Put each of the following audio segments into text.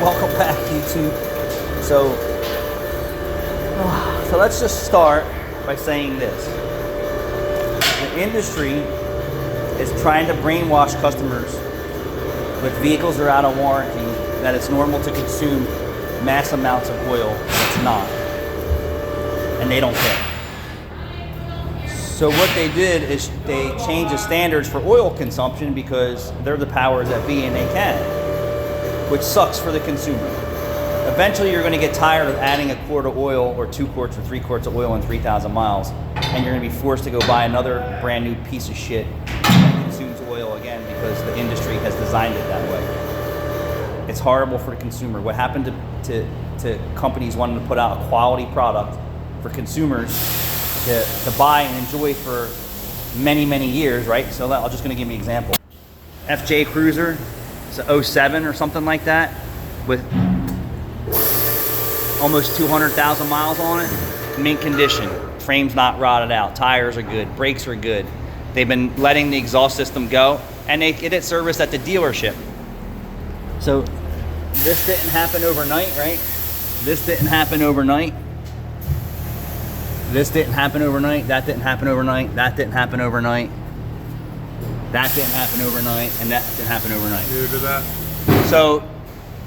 Welcome back, YouTube. So let's just start by saying this. The industry is trying to brainwash customers with vehicles that are out of warranty that it's normal to consume mass amounts of oil. It's not. And they don't care. So what they did is they changed the standards for oil consumption because they're the powers that be and they can, which sucks for the consumer. Eventually you're going to get tired of adding a quart of oil or 2 quarts or 3 quarts of oil in 3,000 miles, and you're going to be forced to go buy another brand new piece of shit that consumes oil again because the industry has designed it that way. It's horrible for the consumer. What happened to companies wanting to put out a quality product for consumers to buy and enjoy for many, many years, right? So I'm just going to give you an example. FJ Cruiser, it's a 07 or something like that, with almost 200,000 miles on it, mint condition, frame's not rotted out, tires are good, brakes are good. They've been letting the exhaust system go, and they get it serviced at the dealership. So this didn't happen overnight, right? This didn't happen overnight. This didn't happen overnight, that didn't happen overnight, that didn't happen overnight, that didn't happen overnight, and that didn't happen overnight. New to that? So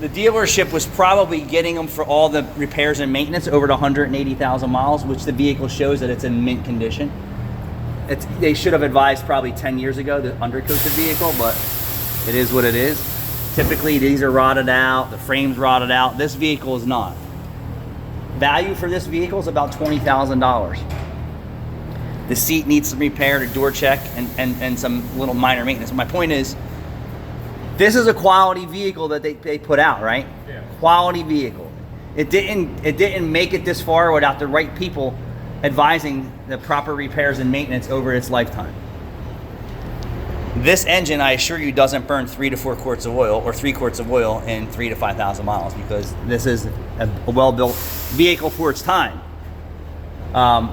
the dealership was probably getting them for all the repairs and maintenance over to 180,000 miles, which the vehicle shows that it's in mint condition. They should have advised probably 10 years ago to undercoat the vehicle, but it is what it is. Typically these are rotted out, the frame's rotted out. This vehicle is not. Value for this vehicle is about $20,000. The seat needs some repair, a door check, and some little minor maintenance. My point is, this is a quality vehicle that they put out, right? Yeah. Quality vehicle. It didn't make it this far without the right people advising the proper repairs and maintenance over its lifetime. This engine, I assure you, doesn't burn 3 to 4 quarts of oil or 3 quarts of oil in 3,000 to 5,000 miles because this is a well-built vehicle for its time.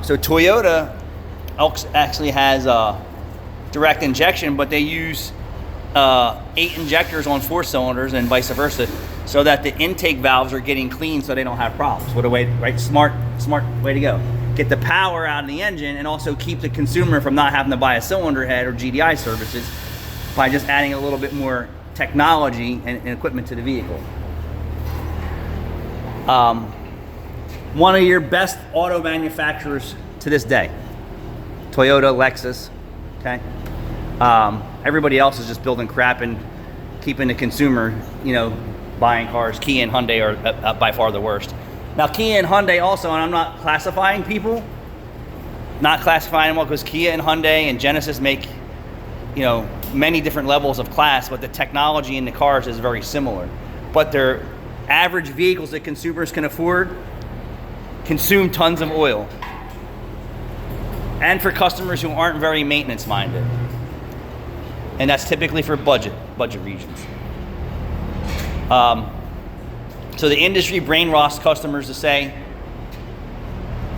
So Toyota actually has direct injection, but they use 8 injectors on 4 cylinders and vice versa, so that the intake valves are getting clean so they don't have problems. What a way, right? Smart way to go. Get the power out of the engine and also keep the consumer from not having to buy a cylinder head or GDI services by just adding a little bit more technology and equipment to the vehicle. One of your best auto manufacturers to this day, Toyota, Lexus, okay? Everybody else is just building crap and keeping the consumer, buying cars. Kia and Hyundai are by far the worst. Now, Kia and Hyundai also, and I'm not classifying people, not classifying them all, because Kia and Hyundai and Genesis make, many different levels of class, but the technology in the cars is very similar. But their average vehicles that consumers can afford consume tons of oil. And for customers who aren't very maintenance minded. And that's typically for budget regions. So the industry brainwashed customers to say,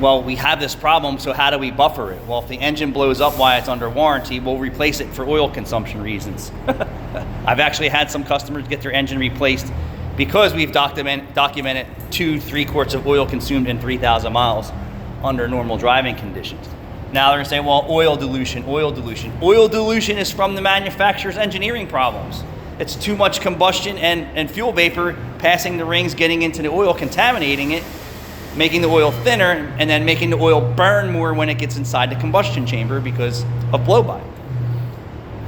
well, we have this problem, so how do we buffer it? Well, if the engine blows up while it's under warranty, we'll replace it for oil consumption reasons. I've actually had some customers get their engine replaced because we've documented 2-3 quarts of oil consumed in 3,000 miles under normal driving conditions. Now they're gonna say, well, oil dilution. Oil dilution is from the manufacturer's engineering problems. It's too much combustion and fuel vapor passing the rings, getting into the oil, contaminating it, making the oil thinner, and then making the oil burn more when it gets inside the combustion chamber because of blow-by.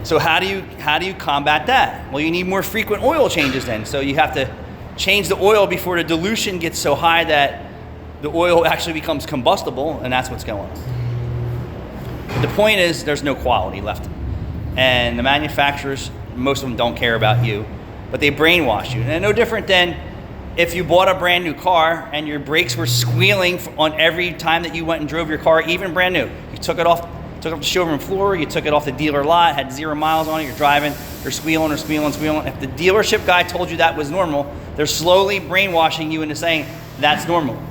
So how do you combat that? Well, you need more frequent oil changes then. So you have to change the oil before the dilution gets so high that the oil actually becomes combustible, and that's what's going on. The point is, there's no quality left. And the manufacturers, most of them don't care about you, but they brainwash you. And no different than if you bought a brand new car and your brakes were squealing on every time that you went and drove your car, even brand new. You took it off the showroom floor, you took it off the dealer lot, had 0 miles on it, you're driving, you're squealing. If the dealership guy told you that was normal, they're slowly brainwashing you into saying that's normal.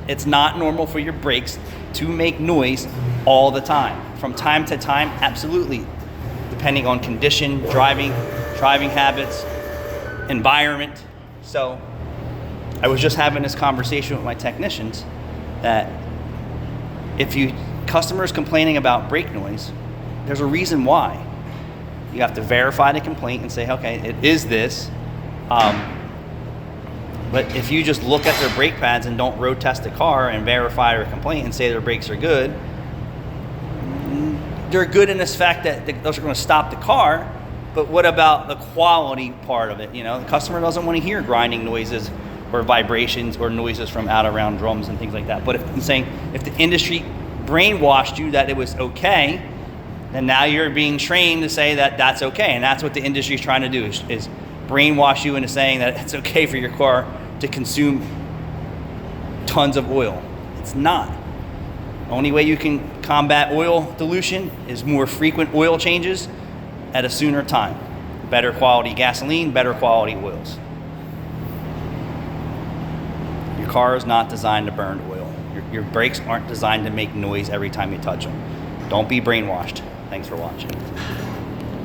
It's not normal for your brakes to make noise all the time. From time to time, absolutely. Depending on condition, driving habits, environment. So I was just having this conversation with my technicians that if customers complaining about brake noise, there's a reason why. You have to verify the complaint and say, okay, it is this. But if you just look at their brake pads and don't road test the car and verify their complaint and say their brakes are good, they're good in this fact that those are going to stop the car. But what about the quality part of it? You know, the customer doesn't want to hear grinding noises or vibrations or noises from out around drums and things like that. But I'm saying if the industry brainwashed you that it was okay, then now you're being trained to say that that's okay. And that's what the industry is trying to do is brainwash you into saying that it's okay for your car to consume tons of oil. It's not. The only way you can combat oil dilution is more frequent oil changes at a sooner time. Better quality gasoline, better quality oils. Your car is not designed to burn oil. Your brakes aren't designed to make noise every time you touch them. Don't be brainwashed. Thanks for watching.